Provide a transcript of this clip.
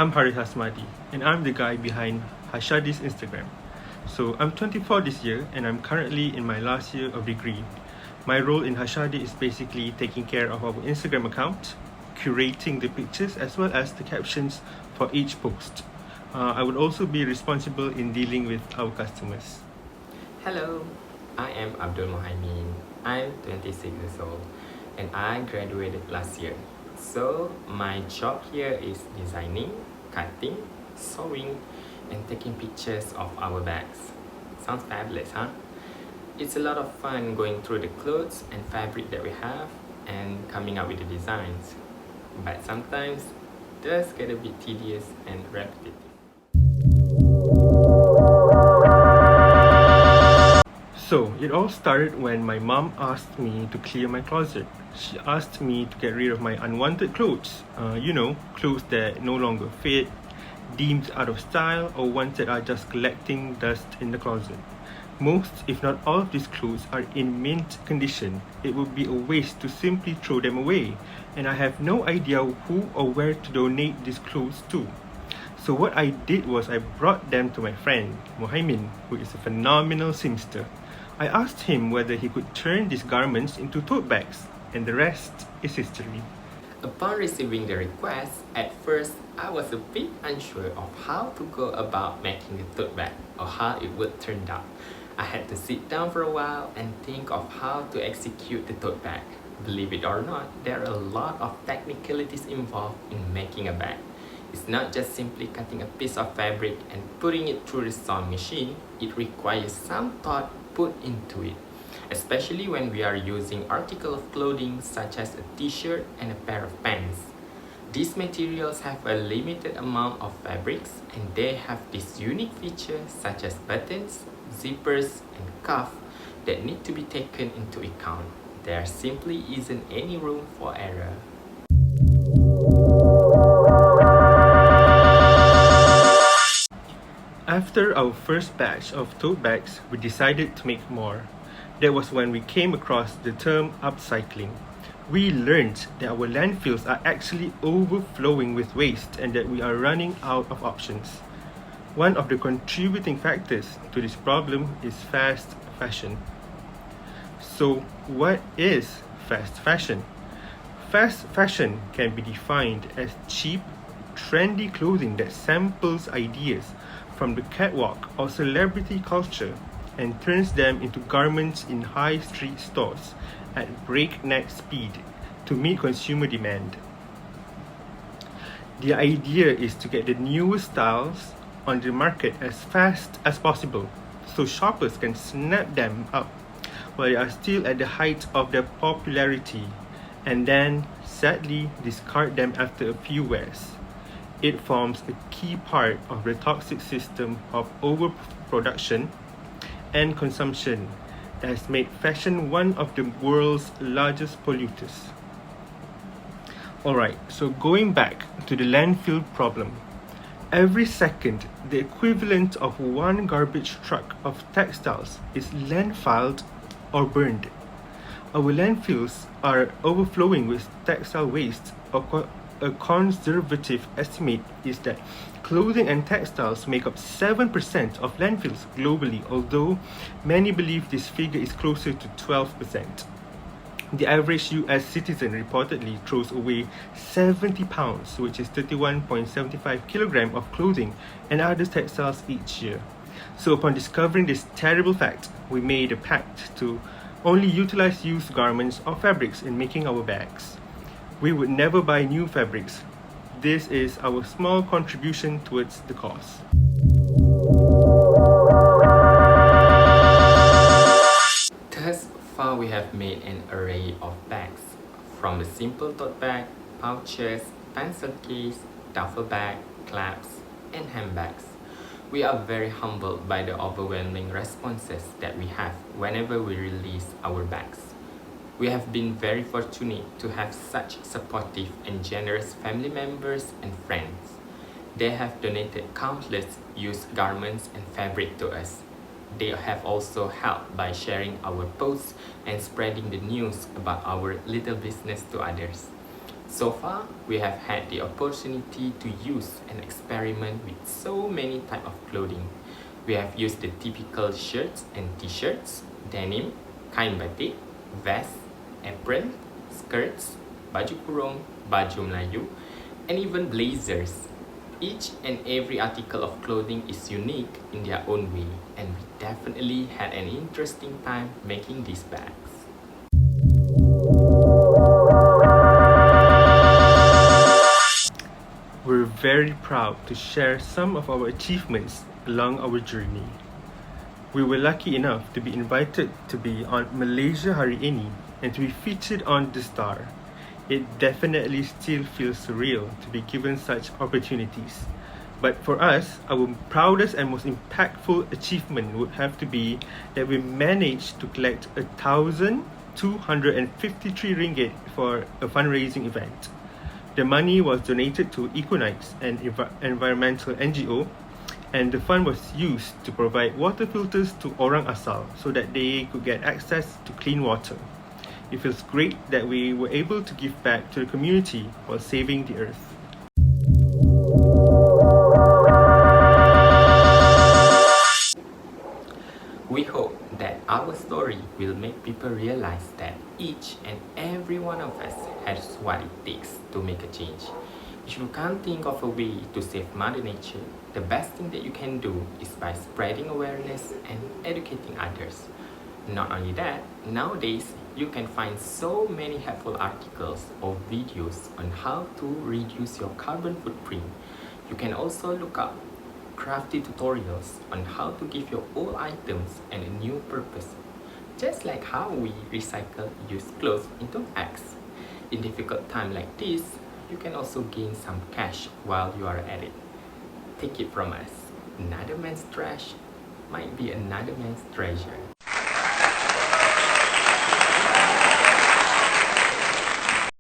I'm Harith Hasmadi, and I'm the guy behind Hashadi's Instagram. So I'm 24 this year, and I'm currently in my last year of degree. My role in Hashadi is basically taking care of our Instagram account, curating the pictures as well as the captions for each post. I would also be responsible in dealing with our customers. Hello, I am Abdul Mohaimin. I'm 26 years old and I graduated last year. So my job here is designing, cutting, sewing, and taking pictures of our bags. Sounds fabulous, huh? It's a lot of fun going through the clothes and fabric that we have and coming up with the designs. But sometimes it does get a bit tedious and repetitive. So, it all started when my mom asked me to clear my closet. She asked me to get rid of my unwanted clothes. Clothes that no longer fit, deemed out of style, or ones that are just collecting dust in the closet. Most, if not all of these clothes are in mint condition. It would be a waste to simply throw them away, and I have no idea who or where to donate these clothes to. So what I did was I brought them to my friend, Mohaimin, who is a phenomenal seamster. I asked him whether he could turn these garments into tote bags, and the rest is history. Upon receiving the request, at first I was a bit unsure of how to go about making the tote bag or how it would turn out. I had to sit down for a while and think of how to execute the tote bag. Believe it or not, there are a lot of technicalities involved in making a bag. It's not just simply cutting a piece of fabric and putting it through the sewing machine. It requires some thought put into it, especially when we are using articles of clothing such as a t-shirt and a pair of pants. These materials have a limited amount of fabrics and they have these unique features such as buttons, zippers, and cuffs that need to be taken into account. There simply isn't any room for error. After our first batch of tote bags, we decided to make more. That was when we came across the term upcycling. We learned that our landfills are actually overflowing with waste and that we are running out of options. One of the contributing factors to this problem is fast fashion. So, what is fast fashion? Fast fashion can be defined as cheap, trendy clothing that samples ideas from the catwalk or celebrity culture and turns them into garments in high street stores at breakneck speed to meet consumer demand. The idea is to get the newest styles on the market as fast as possible so shoppers can snap them up while they are still at the height of their popularity and then sadly discard them after a few wears. It forms a key part of the toxic system of overproduction and consumption that has made fashion one of the world's largest polluters. Alright, so going back to the landfill problem. Every second, the equivalent of one garbage truck of textiles is landfilled or burned. Our landfills are overflowing with textile waste. A conservative estimate is that clothing and textiles make up 7% of landfills globally, although many believe this figure is closer to 12%. The average US citizen reportedly throws away 70 pounds, which is 31.75 kilograms of clothing and other textiles each year. So upon discovering this terrible fact, we made a pact to only utilize used garments or fabrics in making our bags. We would never buy new fabrics. This is our small contribution towards the cause. Thus far, we have made an array of bags, from the simple tote bag, pouches, pencil case, duffel bag, clasps, and handbags. We are very humbled by the overwhelming responses that we have whenever we release our bags. We have been very fortunate to have such supportive and generous family members and friends. They have donated countless used garments and fabric to us. They have also helped by sharing our posts and spreading the news about our little business to others. So far, we have had the opportunity to use and experiment with so many types of clothing. We have used the typical shirts and t-shirts, denim, kain batik, vest, apron, skirts, baju kurung, baju Melayu, and even blazers. Each and every article of clothing is unique in their own way, and we definitely had an interesting time making these bags. We're very proud to share some of our achievements along our journey. We were lucky enough to be invited to be on Malaysia Hari Ini and to be featured on The Star. It definitely still feels surreal to be given such opportunities. But for us, our proudest and most impactful achievement would have to be that we managed to collect 1,253 ringgit for a fundraising event. The money was donated to Equinites, an environmental NGO, and the fund was used to provide water filters to Orang Asal so that they could get access to clean water. It feels great that we were able to give back to the community while saving the earth. We hope that our story will make people realize that each and every one of us has what it takes to make a change. If you can't think of a way to save Mother Nature, the best thing that you can do is by spreading awareness and educating others. Not only that, nowadays you can find so many helpful articles or videos on how to reduce your carbon footprint. You can also look up crafty tutorials on how to give your old items a new purpose, just like how we recycle used clothes into bags. In difficult time like this, you can also gain some cash while you are at it. Take it from us, another man's trash might be another man's treasure.